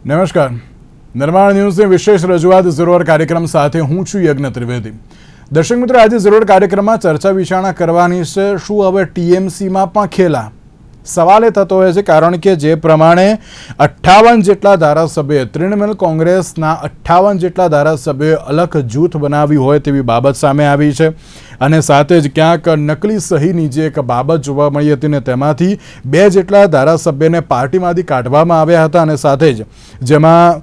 નમસ્કાર. નિર્માણ ન્યૂઝની વિશેષ રજૂઆત જરૂર કાર્યક્રમ સાથે હું છું યજ્ઞ ત્રિવેદી. દર્શક મિત્રો, આજે જરૂર કાર્યક્રમમાં ચર્ચા વિચારણા કરવાની છે. શું હવે ટીએમસીમાં પણ ખેલા? સવાલ એ થતો હોય છે કારણ કે જે પ્રમાણે 58 જેટલા ધારાસભ્ય તૃણમૂલ કોંગ્રેસના 58 જેટલા ધારાસભ્યોએ અલગ જૂથ બનાવ્યું હોય તેવી બાબત સામે આવી છે અને સાથે જ ક્યાંક નકલી સહીની જે એક બાબત જોવા મળી હતી ને તેમાંથી 2 જેટલા ધારાસભ્યને પાર્ટીમાંથી કાઢવામાં આવ્યા હતા અને સાથે જ જેમાં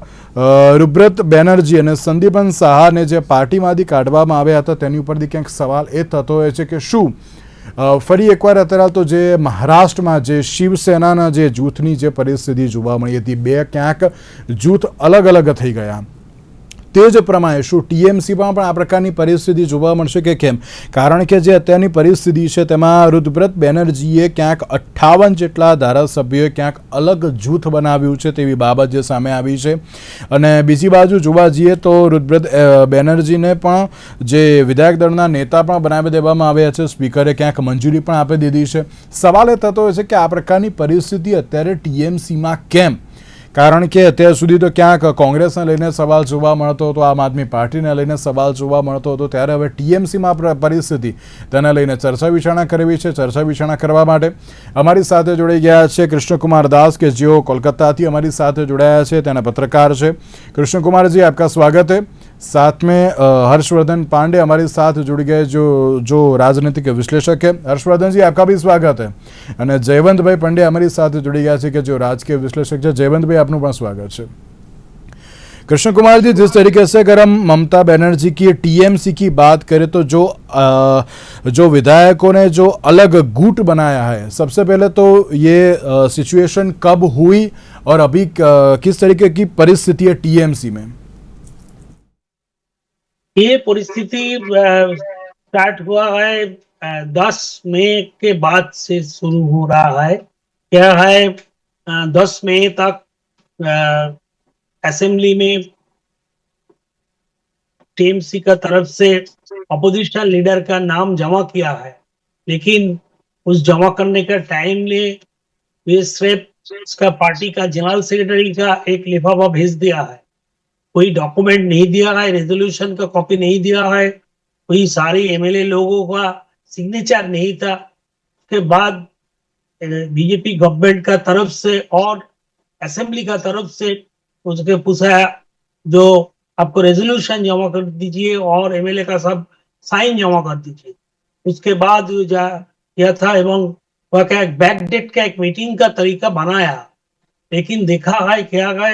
રૂબ્રત બેનર્જી અને સંદીપન સહાને જે પાર્ટીમાંથી કાઢવામાં આવ્યા હતા તેની ઉપરથી ક્યાંક સવાલ એ થતો હોય છે કે શું ફરી એકવાર અત્યારે તો જે મહારાષ્ટ્રમાં જે શિવસેનાના જે જૂથની જે પરિસ્થિતિ જોવા મળી હતી, 2 ક્યાંક જૂથ અલગ અલગ થઈ ગયા. તે જ પ્રમાણે શું ટીએમસીમાં પણ આ પ્રકારની પરિસ્થિતિ જોવા મળશે કે કેમ? કારણ કે જે અત્યારની પરિસ્થિતિ છે તેમાં રૂબ્રત બેનર્જીએ ક્યાંક 58 જેટલા ધારાસભ્યોએ ક્યાંક અલગ જૂથ બનાવ્યું છે તેવી બાબત જે સામે આવી છે. અને બીજી બાજુ જોવા જઈએ તો રૂબ્રત બેનર્જીને પણ જે વિધાયક દળના નેતા પણ બનાવી દેવામાં આવ્યા છે. સ્પીકરે ક્યાંક મંજૂરી પણ આપી દીધી છે. સવાલ એ થતો હોય છે કે આ પ્રકારની પરિસ્થિતિ અત્યારે ટીએમસીમાં કેમ? કારણ કે અત્યાર સુધી તો ક્યાંક કોંગ્રેસને લઈને સવાલ જોવા મળતો હતો, આમ આદમી પાર્ટીને લઈને સવાલ જોવા મળતો હતો, ત્યારે હવે ટીએમસીમાં પરિસ્થિતિ તેને લઈને ચર્ચા વિચારણા કરવી છે. ચર્ચા વિચારણા કરવા માટે અમારી સાથે જોડાઈ ગયા છે કૃષ્ણકુમાર દાસ કે જેઓ કોલકાતાથી અમારી સાથે જોડાયા છે. તેના પત્રકાર છે. કૃષ્ણકુમારજી, આપકા સ્વાगत है. साथ में हर्षवर्धन पांडे हमारे साथ जुड़ गए जो राजनीतिक विश्लेषक है. हर्षवर्धन जी, आपका भी स्वागत है. અને જયવંતભાઈ પંડ્યા અમારી સાથે जुड़ ગયા છે કે जो राजकीय विश्लेषक है. जयवंत आपનું પણ સ્વાગત છે. कृष्ण कुमार जी, जिस तरीके से अगर हम ममता बनर्जी की टीएमसी की बात करें तो जो विधायकों ने जो अलग गुट बनाया है, सबसे पहले तो ये सिचुएशन कब हुई और अभी किस तरीके की परिस्थिति है टीएमसी में? ये परिस्थिति स्टार्ट हुआ है 10 मई के बाद से शुरू हो रहा है. क्या है, 10 मई तक असेंबली में टीएमसी का तरफ से अपोजिशन लीडर का नाम जमा किया है, लेकिन उस जमा करने का टाइम में वे सिर्फ उसका पार्टी का जनरल सेक्रेटरी का एक लिफाफा भेज दिया है. कोई डॉक्यूमेंट नहीं दिया है, रेजोल्यूशन का कॉपी नहीं दिया है, कोई सारे एमएलए लोगों का सिग्नेचर नहीं था. उसके बाद बीजेपी गवर्नमेंट का तरफ से और असेंबली का तरफ से उसके पूछा जो आपको रेजोल्यूशन जमा कर दीजिए और एमएलए का सब साइन जमा कर दीजिए. उसके बाद यह था एवं वह क्या बैकडेट का एक मीटिंग का तरीका बनाया, लेकिन देखा है क्या है,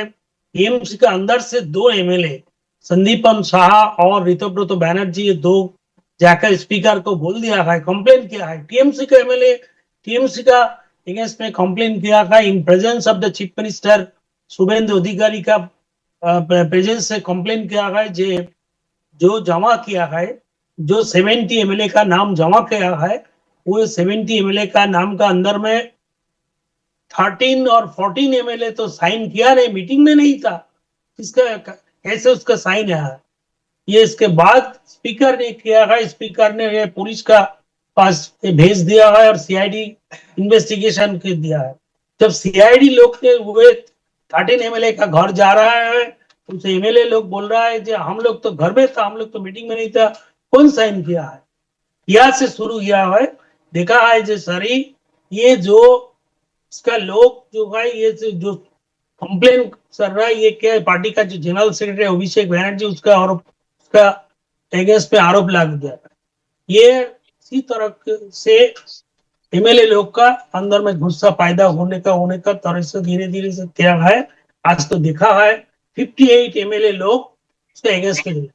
टीएमसी के अंदर से 2 एमएलए संदीपन शाह और ऋतुव्रत बैनर्जी, ये 2 जाकर स्पीकर को बोल दिया है, कंप्लेन किया है. टीएमसी का एमएलए टीएमसी का अगेंस्ट में कंप्लेन किया है in presence of the chief minister Suvendu Adhikari का प्रेजेंस से कंप्लेन किया है. जो जमा किया है, जो 70 एमएलए का नाम जमा किया है, वो 70 एमएलए का नाम का अंदर में 13 और 14 एमएलए तो साइन किया नहीं, मीटिंग में नहीं था. इसका कैसे उसका साइन है ये इसके बाद स्पीकर ने किया है. स्पीकर ने ये पुलिस का पास भेज दिया है और सीआईडी इन्वेस्टिगेशन कर दिया है. जब सीआईडी लोग ने वो 13 एमएलए का घर जा रहा है, उनसे एमएलए लोग बोल रहा है कि हम लोग तो घर में था, हम लोग तो मीटिंग में नहीं था, कौन साइन किया है? यहाँ से शुरू किया है. देखा है जो सारी ये जो इसका लोग जो है, ये जो कंप्लेन कर रहा है, ये क्या है, पार्टी का जो जनरल सेक्रेटरी अभिषेक बैनर्जी, उसका आरोप, उसका अगेंस्ट पे आरोप लग गया. ये इसी तरह से एमएलए लोग का अंदर में गुस्सा पैदा होने का तरह से धीरे धीरे से क्या है. आज तो देखा है 58 एमएलए लोग उसके अगेंस्ट में.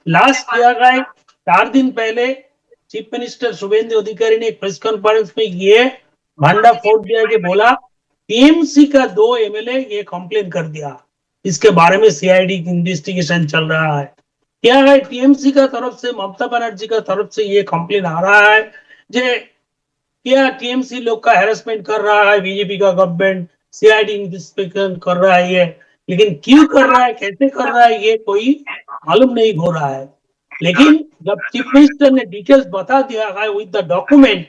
लास्ट किया गया 4 दिन पहले चीफ मिनिस्टर शुभेंदु अधिकारी ने एक प्रेस कॉन्फ्रेंस में ये भांडा फोड़ दिया कि बोला टीएमसी का 2 एमएलए ये कंप्लेन कर दिया. इसके बारे में सीआईडी की इन्वेस्टिगेशन चल रहा है. क्या है, टीएमसी का तरफ से, ममता बनर्जी का तरफ से ये कंप्लेन आ रहा है जे क्या टीएमसी लोग का हैरेसमेंट कर रहा है बीजेपी का गवर्नमेंट, सीआईडी इन्वेस्टिगेशन कर रहा है ये, लेकिन क्यों कर रहा है, कैसे कर रहा है, ये कोई मालूम नहीं हो रहा है. लेकिन जब चीफ मिनिस्टर ने डिटेल्स बता दिया है with the document,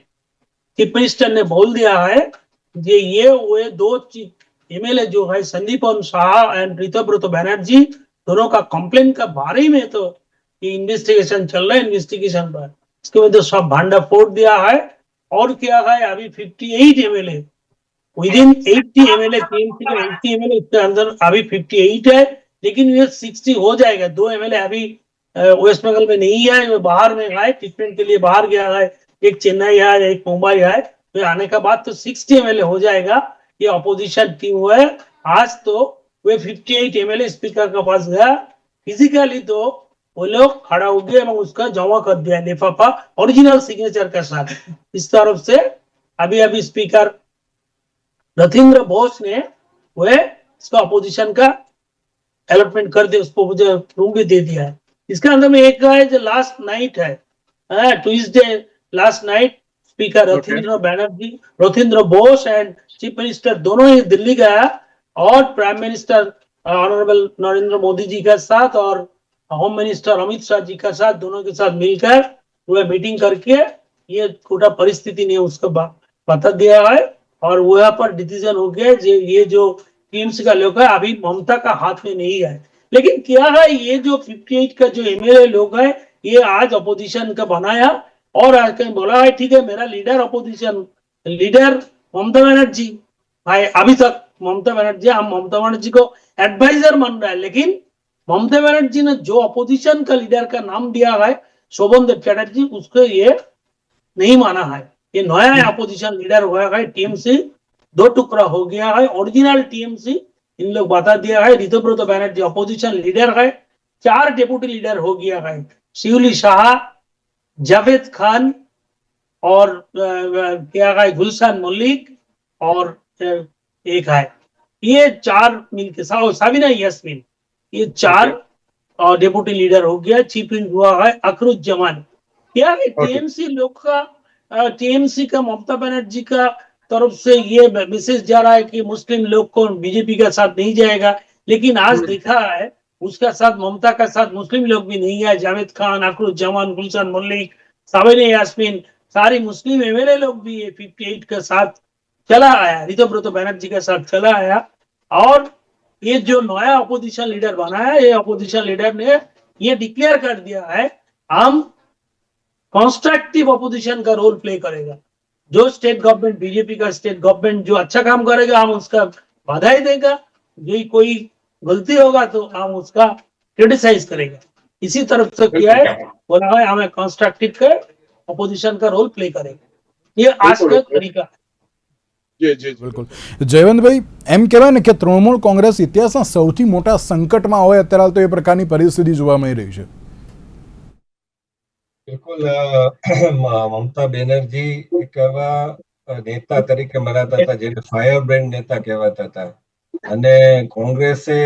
chief minister ने बोल दिया है ये हुए 2 एमएलए जो है संदीपन शाह एंड ऋतुव्रत बैनर्जी, दोनों का कंप्लेन का बारे में तो ये इन्वेस्टिगेशन चल रहा है। इन्वेस्टिगेशन पर इसके वजह सब भांडा फोड़ दिया है। और क्या है, अभी 58 MLA with in 80 MLA, TMC का 80 एमएलए, इसके अंदर अभी 58 है, लेकिन ये 60 हो जाएगा। 2 एमएलए अभी वेस्ट बंगाल में नहीं है, वो बाहर में है, ट्रीटमेंट के लिए बाहर गया है। एक चेन्नई है, एक मुंबई है। तो आने का बाद तो 60 एमएलए हो जाएगा। ये अपोजिशन टीम है। आज तो वे 58 एमएलए स्पीकर के पास गया फिजिकली, तो वो लोग खड़ा हो गए और उसका जमा कर दिया लिफाफा ओरिजिनल सिग्नेचर के साथ। इस तरफ से अभी अभी स्पीकर रथिंद्र बोस ने वह इसका अपोजिशन का अलॉटमेंट कर दिया, उसको मुझे रूम भी दे दिया है। इसके अंदर में एक है जो लास्ट नाइट है, Tuesday last night speaker Rathindra Banerjee, Rathindra Bose and chief minister दोनों ही दिल्ली गया और prime minister honourable Narendra Modi ji के साथ और होम मिनिस्टर अमित शाह जी के साथ, दोनों के साथ मिलकर वह मीटिंग करके ये पूरा परिस्थिति ने उसको बता दिया है। और वहां पर डिसीजन हो गया ये जो टीम्स का लोग है अभी ममता का हाथ में नहीं है। लेकिन क्या है, ये जो 58 का जो एमएलए लोग है ये आज अपोजिशन का बनाया और आज कहीं बोला है ठीक है मेरा leader opposition leader Mamata Banerjee भाई। अभी तक ममता बनर्जी, हम ममता बनर्जी को एडवाइजर मान रहा है, लेकिन ममता बनर्जी ने जो अपोजिशन का लीडर का नाम दिया है शोभनदेव चैटर्जी, उसको ये नहीं माना है। ये नया अपोजिशन लीडर हुआ है, टीएमसी 2 टुकड़ा हो गया है। ओरिजिनल टीएमसी इन लोग बता दिया है। ऋतुव्रत बैनर्जी अपोजिशन लीडर है, 4 डेप्यूटी लीडर हो गया है, शिवली शाह, जावेद खान और क्या है गुलशन मलिक और एक है, ये 4 मिलकर साबिना यास्मीन, ये 4 डेप्यूटी लीडर हो गया। चीफ मिनिस्टर हुआ है अखरुज्जमान। क्या है टीएमसी लोग का, टीएमसी का ममता बनर्जी का तरफ से ये मैसेज जा रहा है कि मुस्लिम लोग को बीजेपी का साथ नहीं जाएगा, लेकिन आज देखा है उसका साथ ममता का साथ मुस्लिम लोग भी नहीं है। जावेद खान, अखरुज्जमान, गुलशन मलिक, साबिना यास्मीन, सारी मुस्लिम एमएलए लोग भी ये 58 के साथ चला आया, ऋतुव्रत बैनर्जी के साथ चला आया। और ये जो नया अपोजिशन लीडर बना है, ये अपोजिशन लीडर ने ये डिक्लेयर कर दिया है हम कंस्ट्रक्टिव अपोजिशन का रोल प्ले करेगा। जो स्टेट गवर्नमेंट, बीजेपी का स्टेट गवर्नमेंट जो अच्छा काम करेगा हम उसका बधाई देगा, जो कोई गलती होगा तो हम उसका क्रिटिसाइज करेगा। इसी तरफ से किया है, बोला है हमें कंस्ट्रक्टिव का अपोजिशन का रोल प्ले करेगा। ये आज का तरीका है। બિલકુલ જયવંતભાઈ, એમ કહેવાય ને કે તૃણમૂળ કોંગ્રેસ ઇતિહાસના સૌથી મોટા સંકટમાં હોય અત્યારે તો એ પ્રકારની પરિસ્થિતિ જોવા મળી રહી છે। બિલકુલ મમતા બેનર્જી એક એવા નેતા તરીકે મનાતા હતા જેને ફાયર બ્રેન્ડ નેતા કહેવાતા હતા અને કોંગ્રેસે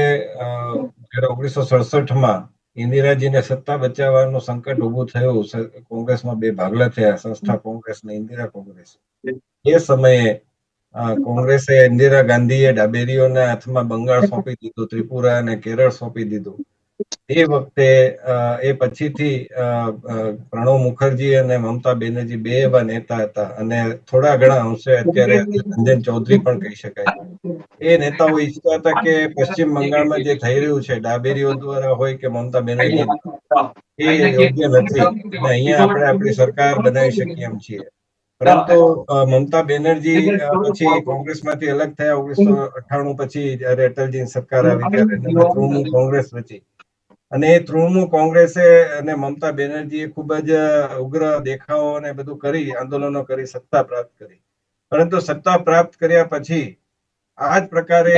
જ્યારે 1967માં ઇન્દિરાજીને સત્તા બચાવવાનું સંકટ ઊભું થયું, કોંગ્રેસમાં 2 ભાગલા થયા, સંસ્થા કોંગ્રેસ ને ઇન્દિરા કોંગ્રેસ। એ સમયે કોંગ્રેસે ઇન્દિરા ગાંધીએ ડાબેરીઓના હાથમાં બંગાળ સોંપી દીધું, ત્રિપુરા અને કેરળ સોંપી દીધું। એ વખતે એ પછીથી પ્રણવ મુખર્જી અને મમતા બેનર્જી 2 એવા નેતા હતા અને થોડા ઘણા અંશે અત્યારે રંજન ચૌધરી પણ કહી શકાય। એ નેતાઓ ઈચ્છતા હતા કે પશ્ચિમ બંગાળમાં જે થઈ રહ્યું છે ડાબેરીઓ દ્વારા હોય કે મમતા બેનર્જી, એ યોગ્ય નથી અને અહીંયા આપણે આપણી સરકાર બનાવી શકીએ એમ છીએ। પરંતુ મમતા બેનર્જી પછી કોંગ્રેસમાંથી અલગ થયા 1998 પછી જ્યારે અટલજીની સરકાર આવી ત્યારે તૃણમૂળ કોંગ્રેસ રચી અને એ તૃણમૂળ કોંગ્રેસે અને મમતા બેનર્જીએ ખૂબ જ ઉગ્ર દેખાવો અને બધું કરી, આંદોલનો કરી, સત્તા પ્રાપ્ત કરી। પરંતુ સત્તા પ્રાપ્ત કર્યા પછી આ જ પ્રકારે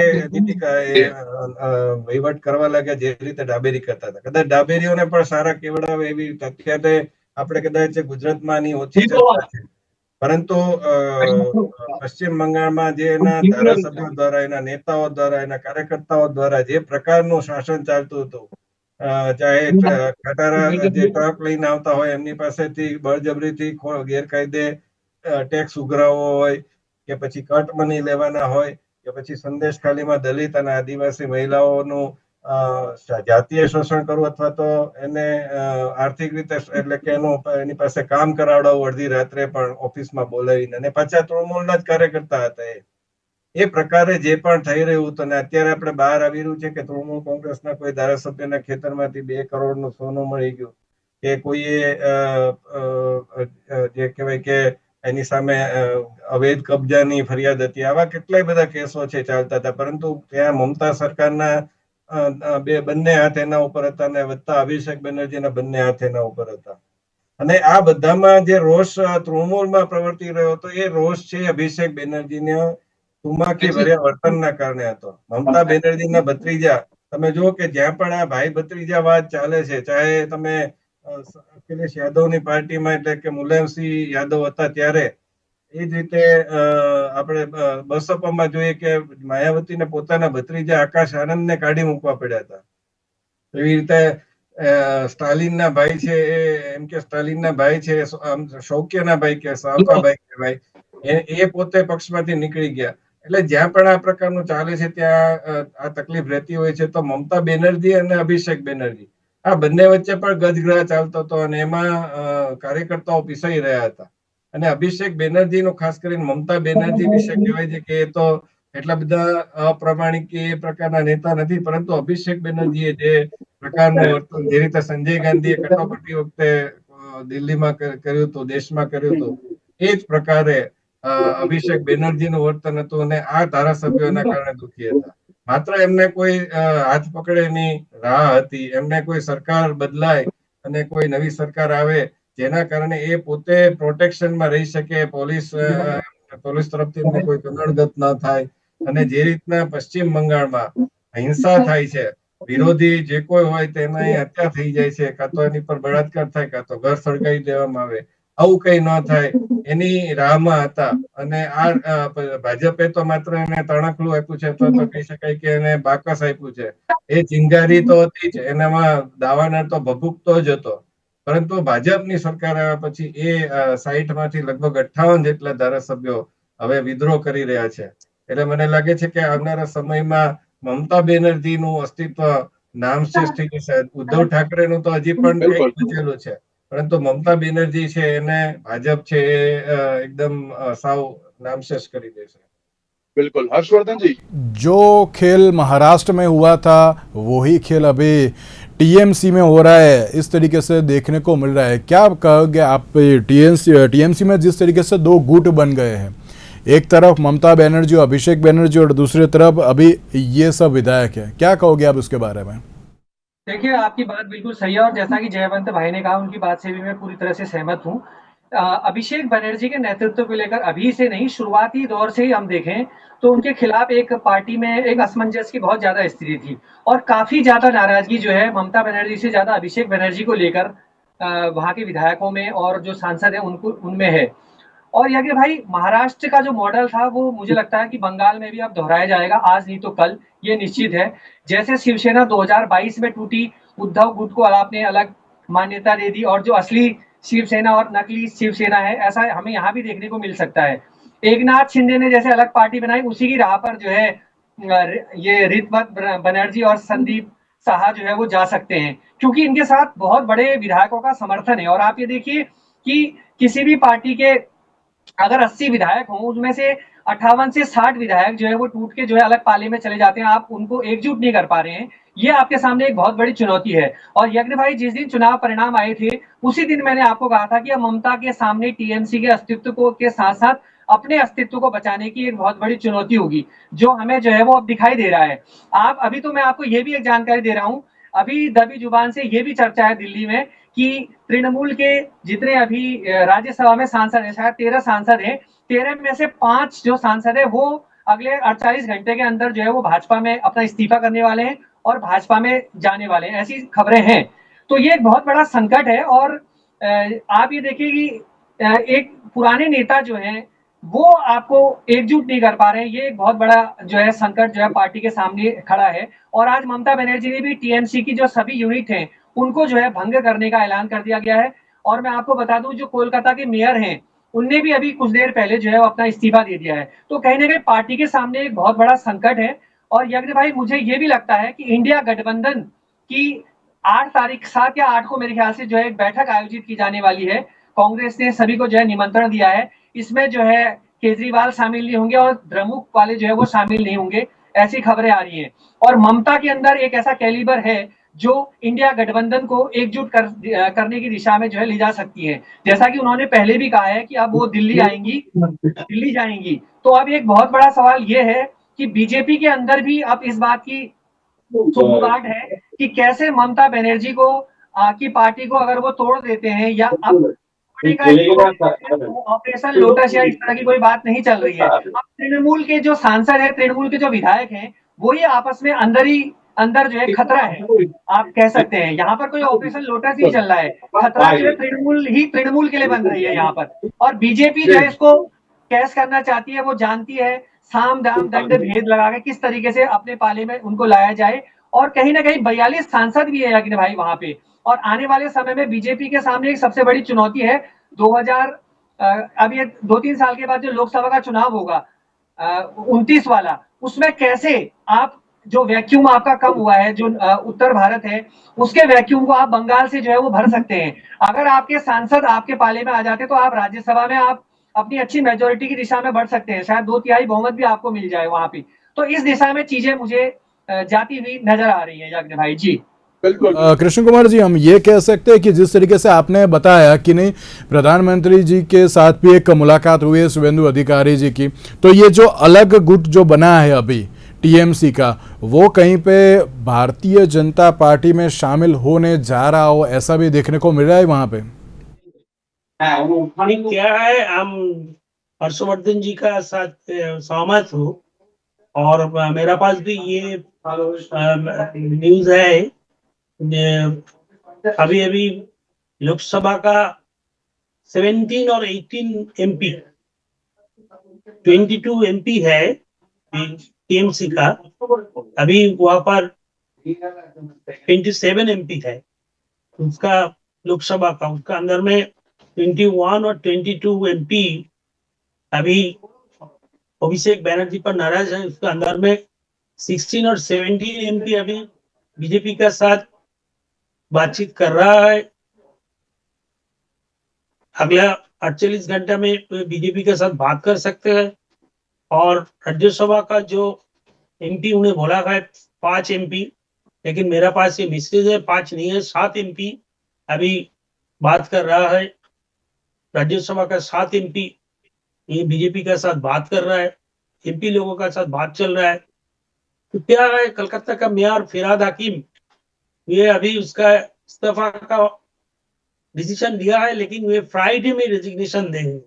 વહીવટ કરવા લાગ્યા જે રીતે ડાબેરી કરતા હતા। કદાચ ડાબેરીઓને પણ સારા કેવડાવે એવી અત્યારે આપણે કદાચ ગુજરાતમાં આની ઓછી ચર્ચા છે, પરંતુ પશ્ચિમ બંગાળમાં જે એના ધારાસભ્યો દ્વારા, એના નેતાઓ દ્વારા, એના કાર્યકર્તાઓ દ્વારા જે પ્રકારનું શાસન ચાલતું હતું, ચાહે ખટારા જે ટ્રક લઈને આવતા હોય એમની પાસેથી બળજબરીથી ગેરકાયદે ટેક્સ ઉઘરાવવો હોય કે પછી કટ મની લેવાના હોય કે પછી સંદેશખાલીમાં દલિત અને આદિવાસી મહિલાઓનું જાતીય શોષણ કરવું અથવા તો એને આર્થિક રીતે એટલે કે એની પાસે કામ કરાવડાવવું અડધી રાત્રે પણ ઓફિસમાં બોલાવીને, અને પાછા તૃણમૂળના જ કાર્યકર્તા હતા એ પ્રકારે જે પણ થઈ રહ્યું હતું, અને અત્યારે આપણે બહાર આવી રહ્યું છે કે તૃણમૂલ કોંગ્રેસના કોઈ ધારાસભ્યના ખેતરમાંથી 2 કરોડનું સોનું મળી ગયું, કે કોઈએ જે કહેવાય કે એની સામે અવૈધ કબજાની ફરિયાદ હતી. આવા કેટલાય બધા કેસો છે ચાલતા હતા, પરંતુ ત્યાં મમતા સરકારના બંને હાથ એના ઉપર હતા, અને વધતા અભિષેક બેનર્જીના બંને હાથ એના ઉપર હતા. અને આ બધામાં જે રોષ તૃણમૂલમાં પ્રવર્તી રહ્યો હતો, એ રોષ છે અભિષેક બેનર્જીના તુમાકી ભર્યા વર્તનના કારણે હતો. મમતા બેનર્જીના ભત્રીજા, તમે જુઓ કે જ્યાં પણ આ ભાઈ ભત્રીજા વાત ચાલે છે, ચાહે તમે અખિલેશ યાદવની પાર્ટીમાં એટલે કે મુલાયમસિંહ યાદવ હતા ત્યારે, એ જ રીતે આપણે બસપામાં જોઈએ કે માયાવતીને પોતાના ભત્રીજા આકાશ આનંદને કાઢી મૂકવા પડ્યા હતા. એવી રીતે સ્ટાલિનના ભાઈ છે, એમ કે સ્ટાલિનના ભાઈ છે, શૌક્યના ભાઈ કે સાવકાભાઈ કહેવાય, એ પોતે પક્ષમાંથી નીકળી ગયા. એટલે જ્યાં પણ આ પ્રકારનું ચાલે છે ત્યાં આ તકલીફ રહેતી હોય છે. તો મમતા બેનર્જી અને અભિષેક બેનર્જી, આ બંને વચ્ચે પણ ગજગ્રહ ચાલતો હતો, અને એમાં કાર્યકર્તાઓ પીસાઈ રહ્યા હતા. અને અભિષેક બેનર્જીનું ખાસ કરીને મમતા બેનર્જી વિશે કહેવાય છે કે એ તો એટલા બધા અપ્રામાણિક કે એ પ્રકારના નેતા નથી, પરંતુ અભિષેક બેનર્જીએ જે પ્રકારનું વર્તન, જે રીતે સંજય ગાંધીએ કટોકટી વખતે દિલ્હીમાં કર્યું હતું, દેશમાં કર્યું હતું, એ જ પ્રકારે અભિષેક બેનર્જીનું વર્તન હતું, અને આ ધારાસભ્યોના કારણે દુઃખી હતા. માત્ર એમને કોઈ હાથ પકડેની રાહ હતી, એમને કોઈ સરકાર બદલાય અને કોઈ નવી સરકાર આવે જેના કારણે એ પોતે પ્રોટેક્શનમાં રહી શકે, પોલીસ તરફથી એમને કોઈ કનડગત ન થાય. અને જે રીતના પશ્ચિમ બંગાળમાં હિંસા થાય છે, વિરોધી જે કોઈ હોય તેની હત્યા થઈ જાય છે, કાં તો એની પર બળાત્કાર થાય, કાં તો ઘર સળગાવી દેવામાં આવે, આવું કઈ ન થાય એની રાહમાં હતા. અને આ ભાજપે તો માત્ર એને તણખલું આપ્યું છે, અથવા તો કહી શકાય કે એને બાકસ આપ્યું છે. એ ચિંગારી તો હતી જ, એનામાં દાવાનળ તો ભભૂકતો જ હતો. પરંતુ ભાજપની સરકાર આવ્યા પછી એ 60માંથી લગભગ 58 જેટલા ધારાસભ્યો હવે વિદ્રોહ કરી રહ્યા છે. એટલે મને લાગે છે કે આવનારા સમયમાં મમતા બેનર્જીનું અસ્તિત્વ નામશેષ થઈ જશે. ઉદ્ધવ ઠાકરેનું તો હજી પણ કંઈક બચેલું છે, પરંતુ મમતા બેનર્જી છે એને ભાજપ છે એ એકદમ સાવ नामशेष કરી દેશે. बिल्कुल हर्षवर्धन जी, जो खेल महाराष्ट्र में हुआ था वही खेल अभी टीएमसी में हो रहा है, इस तरीके से देखने को मिल रहा है. क्या कहोगे आप, टीएमसी में जिस तरीके से 2 गुट बन गए हैं, एक तरफ ममता बनर्जी और अभिषेक बनर्जी और दूसरी तरफ अभी ये सब विधायक है, क्या कहोगे आप उसके बारे में? देखिए, आपकी बात बिल्कुल सही है, और जैसा कि जयवंत भाई ने कहा, उनकी बात से भी मैं पूरी तरह से सहमत हूँ. अभिषेक बनर्जी के नेतृत्व को लेकर अभी से नहीं, शुरुआती दौर से ही हम देखें तो उनके खिलाफ एक पार्टी में एक असमंजस की बहुत ज्यादा स्थिति थी, और काफी ज्यादा नाराजगी जो है ममता बनर्जी से ज्यादा अभिषेक बनर्जी को लेकर वहां के विधायकों में और जो सांसद है उनको उनमें है. और यज्ञ भाई, महाराष्ट्र का जो मॉडल था वो मुझे लगता है कि बंगाल में भी अब दोहराया जाएगा, आज नहीं तो कल, ये निश्चित है. जैसे शिवसेना 2022 में टूटी, उद्धव गुट को आपने अलग मान्यता दे दी, और जो असली शिवसेना और नकली शिवसेना है, ऐसा हमें यहाँ भी देखने को मिल सकता है. एकनाथ शिंदे ने जैसे अलग पार्टी बनाई, उसी की राह पर जो है ये ऋतवत बनर्जी और संदीप साहा जो है वो जा सकते हैं, क्योंकि इनके साथ बहुत बड़े विधायकों का समर्थन है. और आप ये देखिए कि किसी भी पार्टी के अगर 80 विधायक हों, उनमें से 58 से 60 विधायक जो है वो टूट के जो है अलग पाले में चले जाते हैं, आप उनको एकजुट नहीं कर पा रहे हैं. ये आपके सामने एक बहुत बड़ी चुनौती है. और यज्ञ भाई, जिस दिन चुनाव परिणाम आए थे, उसी दिन मैंने आपको कहा था कि अब ममता के सामने टीएमसी के अस्तित्व को के साथ साथ अपने अस्तित्व को बचाने की एक बहुत बड़ी चुनौती होगी, जो हमें जो है वो अब दिखाई दे रहा है. आप अभी तो मैं आपको ये भी एक जानकारी दे रहा हूं, अभी दबी जुबान से ये भी चर्चा है दिल्ली में कि तृणमूल के जितने अभी राज्यसभा में सांसद हैं, शायद 13 सांसद हैं, 13 में से 5 जो सांसद है वो अगले 48 घंटे के अंदर जो है वो भाजपा में अपना इस्तीफा करने वाले हैं और भाजपा में जाने वाले हैं, ऐसी खबरें हैं. तो ये एक बहुत बड़ा संकट है. और आप ये देखिए कि एक पुराने नेता जो हैं वो आपको एकजुट नहीं कर पा रहे हैं, ये एक बहुत बड़ा जो है संकट जो है पार्टी के सामने खड़ा है. और आज ममता बनर्जी ने भी टीएमसी की जो सभी यूनिट हैं उनको जो है भंग करने का ऐलान कर दिया गया है. और मैं आपको बता दूं, जो कोलकाता के मेयर हैं उनने भी अभी कुछ देर पहले जो है अपना इस्तीफा दे दिया है. तो कहीं ना कहीं पार्टी के सामने एक बहुत बड़ा संकट है. और यज्ञ भाई, मुझे ये भी लगता है कि इंडिया गठबंधन की 8 तारीख 7 या 8 को मेरे ख्याल से जो है एक बैठक आयोजित की जाने वाली है. कांग्रेस ने सभी को जो है निमंत्रण दिया है. इसमें जो है केजरीवाल शामिल नहीं होंगे और द्रमुक वाले जो है वो शामिल नहीं होंगे, ऐसी खबरें आ रही हैं। और ममता के अंदर एक ऐसा कैलिबर है जो इंडिया गठबंधन को एकजुट करने की दिशा में जो है ले जा सकती है। जैसा कि उन्होंने पहले भी कहा है कि अब वो दिल्ली आएंगी, दिल्ली जाएंगी। तो अब एक बहुत बड़ा सवाल ये है कि बीजेपी के अंदर भी अब इस बात की सुगबुगाहट है कि कैसे ममता बनर्जी को की पार्टी को अगर वो तोड़ देते हैं या अब ऑपरेशन लोटस या इस तरह की कोई बात नहीं चल रही है। अब तृणमूल के जो सांसद है, तृणमूल के जो विधायक हैं, वो ही आपस में अंदर जो है खतरा है, आप कह सकते हैं। यहाँ पर कोई ऑपरेशन लोटस नहीं चल रहा है, खतरा जो है तृणमूल के लिए बन रही है यहाँ पर। और बीजेपी जो है इसको कैश करना चाहती है, वो जानती है साम दाम दंड भेद लगा के किस तरीके से अपने पाले में उनको लाया जाए। और कहीं ना कहीं 42 सांसद भी है यकीन भाई वहां पे। और आने वाले समय में बीजेपी के सामने एक सबसे बड़ी चुनौती है 2000 अब ये 2-3 साल के बाद जो लोकसभा का चुनाव होगा 29 वाला, उसमें कैसे आप जो वैक्यूम आपका कम हुआ है, जो उत्तर भारत है, उसके वैक्यूम को आप बंगाल से जो है वो भर सकते हैं। अगर आपके सांसद आपके पाले में आ जाते तो आप राज्यसभा में आप अपनी अच्छी मेजोरिटी की दिशा में बढ़ सकते हैं, शायद 2/3 बहुमत भी आपको मिल जाए वहां पे। तो इस दिशा में चीजें मुझे जाती हुई नजर आ रही है याग्ञ भाई जी। कृष्ण कुमार जी, हम ये कह सकते हैं कि जिस तरीके से आपने बताया कि नहीं प्रधानमंत्री जी के साथ भी एक मुलाकात हुई है शुभेंदु अधिकारी जी की, तो ये जो अलग गुट जो बना है अभी टीएमसी का, वो कहीं पे भारतीय जनता पार्टी में शामिल होने जा रहा हो, ऐसा भी देखने को मिल रहा है वहां पे? क्या है, हम हर्षवर्धन जी का साथ सहमत हूँ और मेरा पास भी ये न्यूज है। अभी अभी लोकसभा का 17 और 18 एमपी, 22 एमपी है टीएमसी का, अभी वहां पर 27 एमपी है उसका लोकसभा का। उसका अंदर में 21 और 22 एमपी अभी अभिषेक बैनर्जी पर नाराज है। उसका अंदर में 16 और 17 एमपी अभी बीजेपी के साथ बातचीत कर रहा है। अगला 48 घंटे में बीजेपी के साथ बात कर सकते हैं। और राज्यसभा का जो एमपी उन्हें बोला है 5 एमपी, लेकिन मेरा पास ये मैसेज है 5 नहीं है 7 एमपी अभी बात कर रहा है। राज्यसभा का 7 एमपी ये बीजेपी के साथ बात कर रहा है, एमपी लोगों के साथ बात चल रहा है। तो क्या है, कलकत्ता का मेयर फिरहाद हकीम, ये अभी उसका इस्तीफा का डिसीजन लिया है, लेकिन वे फ्राइडे में रेजिग्नेशन देंगे।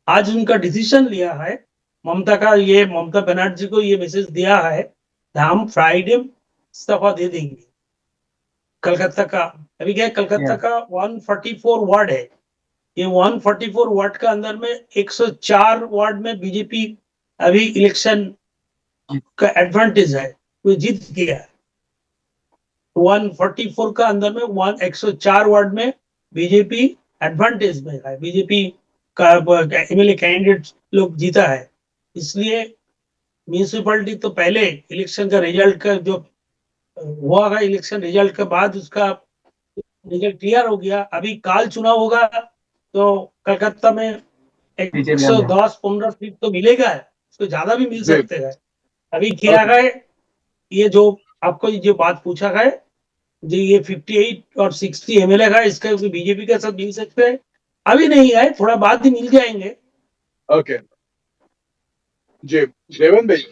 आज उनका डिसीजन लिया है, ममता बनर्जी को ये मैसेज दिया है हम फ्राइडे इस्तीफा दे देंगे। कलकत्ता का अभी क्या है, कलकत्ता का 144 वार्ड है। ये 144 वार्ड का अंदर में 104 वार्ड में बीजेपी अभी इलेक्शन का एडवांटेज है, वो जीत गया है। 144 का अंदर में 104 वार्ड में बीजेपी एडवांटेज में है, बीजेपी का एमएलए कैंडिडेट लोग जीता है। इसलिए म्यूनिसिपैलिटी तो पहले इलेक्शन का रिजल्ट का जो हुआ है, इलेक्शन रिजल्ट के बाद उसका रिजल्ट क्लियर हो गया। अभी काल चुनाव होगा तो कलकत्ता में 110-15 सीट तो मिलेगा, उसको ज्यादा भी मिल सकते हैं। अभी क्या है, ये जो आपको जो बात पूछा है जी, ये 58 और 60 एमएलए का, इसका बीजेपी के साथ मिल सकते हैं। अभी नहीं आए, थोड़ा बाद ही मिल जाएंगे। ओके जी રેવન ભાઈ,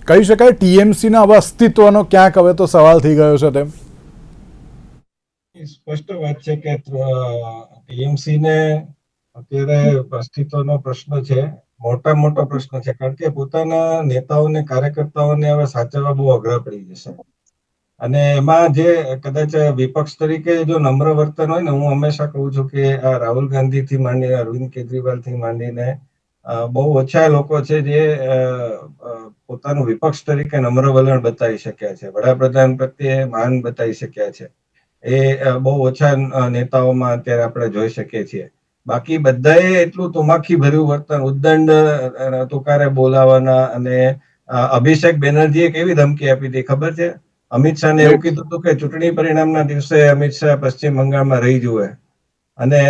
કહી શકાય ટીએમસી ના હવે અસ્તિત્વનો ક્યાંક હવે તો સવાલ થઈ ગયો છે તેમ? સ્પષ્ટ વાત છે કે ટીએમસી ને અત્યારે અસ્તિત્વનો પ્રશ્ન છે, મોટો પ્રશ્ન છે, કારણ કે પોતાના નેતાઓને કાર્યકર્તાઓને હવે સાચવવા બહુ અઘરા પડી જશે। અને એમાં જે કદાચ વિપક્ષ તરીકે જો નમ્ર વર્તન હોય ને, હું હંમેશા કહું છું કે આ રાહુલ ગાંધી થી માંડીને અરવિંદ કેજરીવાલ થી માંડીને બહુ ઓછા લોકો છે જે પોતાનું વિપક્ષ તરીકે નમ્ર વલણ બતાવી શક્યા છે, વડાપ્રધાન પ્રત્યે માન બતાવી શક્યા છે। એ બહુ ઓછા નેતાઓમાં અત્યારે આપણે જોઈ શકીએ છીએ। બાકી બધાએ એટલું તુમાખી ભર્યું વર્તન, ઉદ્દંડ તુકારે બોલાવાના। અને અભિષેક બેનર્જીએ કેવી ધમકી આપી હતી ખબર છે? અમિત શાહને એવું કીધું હતું કે ચૂંટણી પરિણામના દિવસે અમિત શાહ પશ્ચિમ બંગાળમાં રહી જુએ। અને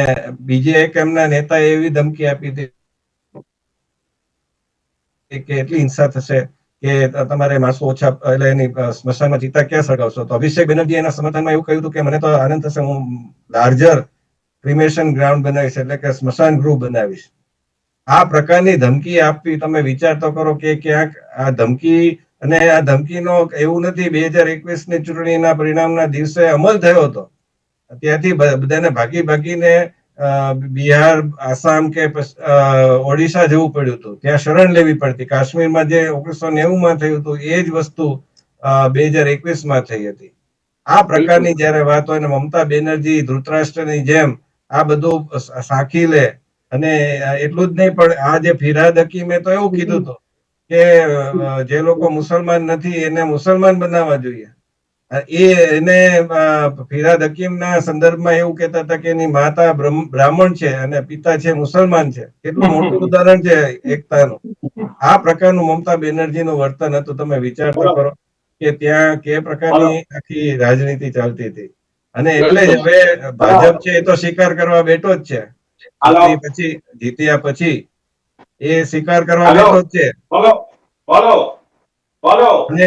બીજે એક એમના નેતાએ એવી ધમકી આપી હતી કે એટલી હિંસા થશે કે તમારે માણસો ઓછા એટલે એની સ્મશાનમાં ચિતા ક્યાં સળગાવશો? તો અભિષેક બેનર્જી એના સમર્થનમાં એવું કહ્યું હતું કે મને તો આનંદ થશે, હું લાર્જર ક્રિમેશન ગ્રાઉન્ડ બનાવીશ, એટલે કે સ્મશાન ગૃહ બનાવીશ. આ પ્રકારની ધમકી આપવી, તમે વિચાર તો કરો કે ક્યાંક આ ધમકી, અને આ ધમકીનો એવું નથી 2021ની ચૂંટણીના પરિણામના દિવસે અમલ થયો હતો, ત્યાંથી બધાને ભાગીને બિહાર, આસામ કે ઓડિશા જવું પડ્યું હતું, ત્યાં શરણ લેવી પડતી. કાશ્મીરમાં જે 1990માં થયું હતું એ જ વસ્તુ 2021માં થઈ હતી. આ પ્રકારની જયારે વાત હોય ને મમતા બેનર્જી ધૃતરાષ્ટ્રની જેમ આ બધું સાંખી લે, અને એટલું જ નહીં પણ આ જે ફિરહાદ હકીમે તો એવું કીધું હતું કે જે લોકો મુસલમાન નથી એને મુસલમાન બનાવવા જોઈએ. એને ફિરહાદ હકીમના સંદર્ભમાં એવું કહેતા હતા કે એની માતા બ્રાહ્મણ છે અને પિતા છે મુસલમાન છે. કેટલું મોટું ઉદાહરણ છે એકતાનું. આ પ્રકારનું મમતા બેનર્જીનું વર્તન હતું. તમે વિચાર તો કરો કે ત્યાં કે પ્રકારની આખી રાજનીતિ ચાલતી હતી. અને એટલે જ હવે ભાજપ છે એ તો સ્વીકાર કરવા બેઠો જ છે. જીત્યા પછી એ સ્વીકાર કરવા બેઠો જ છે. અને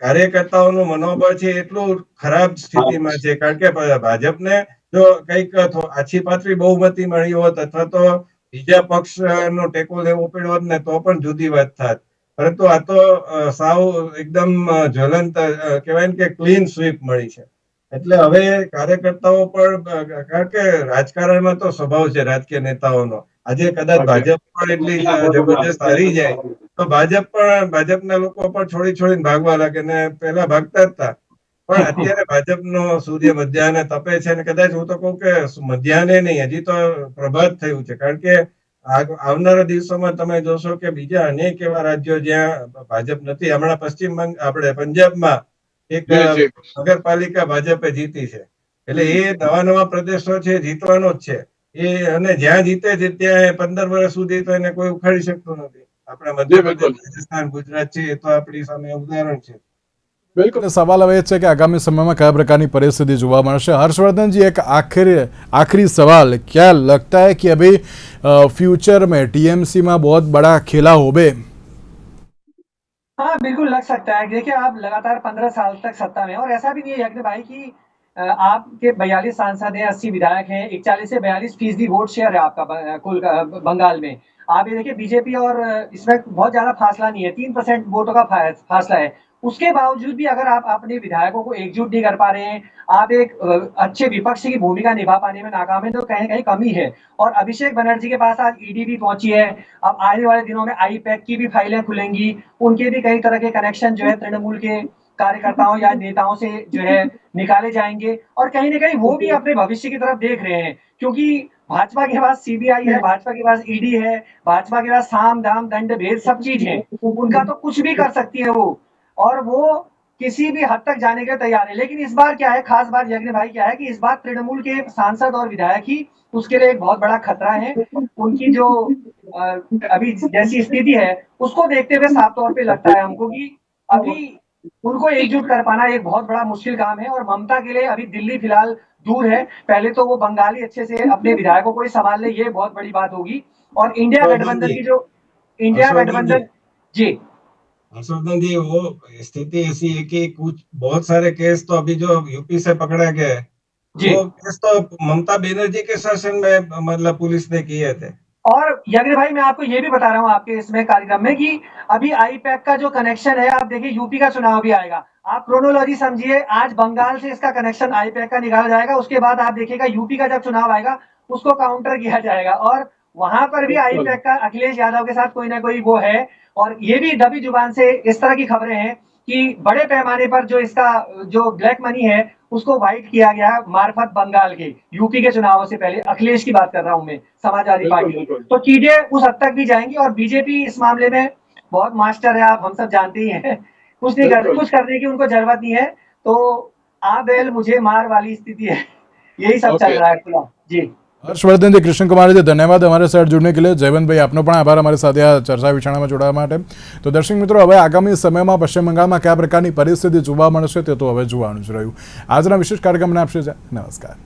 કાર્યકર્તાઓનું મનોબળ છે એટલું ખરાબ સ્થિતિમાં છે, કારણ કે ભાજપને જો કંઈક આછી પાતળી બહુમતી મળી હોત અથવા તો બીજા પક્ષનો ટેકો લેવો પડ્યો હોત ને તો પણ જુદી વાત થાત. પરંતુ આ તો સાવ એકદમ જ્વલંત કહેવાય ને કે ક્લીન સ્વીપ મળી છે. એટલે હવે કાર્યકર્તાઓ પણ, કારણ કે રાજકારણમાં તો સ્વભાવ છે રાજકીય નેતાઓનો, આજે કદાચ ભાજપ પણ એટલી જબરજસ્ત હારી જાય તો ભાજપના લોકો પણ છોડીને ભાગવા લાગે, ને પહેલા ભાગતા જ હતા. પણ અત્યારે ભાજપનો સૂર્ય મધ્યાહને તપે છે, અને કદાચ હું તો કહું કે મધ્યાહને નહીં, હજી તો પ્રભાત થયું છે. કારણ કે આવનારા દિવસોમાં તમે જોશો કે બીજા અનેક એવા રાજ્યો જ્યાં ભાજપ નથી. હમણાં આપણે પંજાબમાં એક નગરપાલિકા ભાજપે જીતી છે, એટલે એ નવા પ્રદેશો છે જીતવાનો જ છે એ, અને જ્યાં જીતે છે ત્યાં 15 વર્ષ સુધી તો એને કોઈ ઉખાડી શકતું નથી. આપણા મધ્યપ્રદેશ, રાજસ્થાન, ગુજરાત છે એ તો આપણી સામે ઉદાહરણ છે. बिल्कुल सवाल હવે છે કે આગામી સમયમાં કયા પ્રકારની પરિસ્થિતિ જોવા મળશે. हर्षवर्धन जी, एक आखिरी सवाल, क्या लगता है कि अभी फ्यूचर में टीएमसी में बहुत बड़ा खेला होबे? हाँ, बिल्कुल लग सकता है। देखिए, आप लगातार 15 साल तक सत्ता में हैं, और ऐसा भी नहीं है यज्ञ भाई कि आपके 42 सांसद हैं, 80 विधायक हैं, 41 से 42% वोट शेयर है आपका कुल बंगाल में। आप ये देखिए, बीजेपी और इसमें बहुत ज्यादा फासला नहीं है, 3% वोटों का फासला है। उसके बावजूद भी अगर आप अपने विधायकों को एकजुट नहीं कर पा रहे हैं, आप एक अच्छे विपक्ष की भूमिका निभा पाने में नाकाम है, तो कहीं कहीं कमी है। और अभिषेक बनर्जी के पास आज ईडी भी पहुंची है। अब आने वाले दिनों में आईपैक की भी फाइलें खुलेंगी, उनके भी कई तरह के कनेक्शन जो है तृणमूल के कार्यकर्ताओं या नेताओं से जो है निकाले जाएंगे, और कहीं ना कहीं वो भी अपने भविष्य की तरफ देख रहे हैं, क्योंकि भाजपा के पास सीबीआई है, भाजपा के पास ईडी है, भाजपा के पास साम दाम दंड भेद सब चीज है, उनका तो कुछ भी कर सकती है वो, और वो किसी भी हद तक जाने के तैयार है। लेकिन इस बार क्या है, खास बात यज्ञ भाई क्या है कि इस बार तृणमूल के सांसद और विधायक ही उसके लिए एक बहुत बड़ा खतरा है। उनकी जो अभी जैसी स्थिति है उसको देखते हुए साफ तौर पे लगता है हमको कि अभी उनको एकजुट कर पाना एक बहुत बड़ा मुश्किल काम है। और ममता के लिए अभी दिल्ली फिलहाल दूर है, पहले तो वो बंगाली अच्छे से अपने विधायकों को ही संभाल ले, ये बहुत बड़ी बात होगी। और इंडिया गठबंधन की जो जी हर्षवर्धन जी, वो स्थिति ऐसी है कि कुछ बहुत सारे केस तो अभी जो यूपी से पकड़ा गया है, वो केस तो ममता बनर्जी के शासन में मतलब पुलिस ने किए थे। और यज्ञ भाई, मैं आपको ये भी बता रहा हूँ आपके इसमें कार्यक्रम में कि अभी आईपैक का जो कनेक्शन है, आप देखिए यूपी का चुनाव भी आएगा, आप क्रोनोलॉजी समझिए, आज बंगाल से इसका कनेक्शन आईपैक का निकाला जाएगा, उसके बाद आप देखिएगा यूपी का जब चुनाव आएगा उसको काउंटर किया जाएगा, और वहां पर भी आईपैक का अखिलेश यादव के साथ कोई ना कोई वो है। और ये भी दबी जुबान से इस तरह की खबरें हैं कि बड़े पैमाने पर जो इसका जो ब्लैक मनी है उसको वाइट किया गया मार्फत बंगाल के यूपी के चुनावों से पहले। अखिलेश की बात कर रहा हूं मैं, समाजवादी पार्टी। तो चीजें उस हद तक भी जाएंगी, और बीजेपी इस मामले में बहुत मास्टर है, आप हम सब जानते ही हैं। कुछ करने की उनको जरूरत नहीं है। तो आ बैल मुझे मार वाली स्थिति है, यही सब चल रहा है जी। हर्षवर्धन जी, कृष्ण कुमार जी, धन्यवाद हमारे साथ जुड़ने के लिए। जयवंत भाई, आपनो પણ આભાર અમારી સાથે આ ચર્ચા વિચારણામાં જોડાવા માટે। તો દર્શક મિત્રો, હવે આગામી સમયમાં પશ્ચિમ બંગાળમાં કયા પ્રકારની પરિસ્થિતિ જોવા મળશે તે તો હવે જોવાનું જ રહ્યું। આજના વિશેષ કાર્યક્રમને આપશે નમસ્કાર।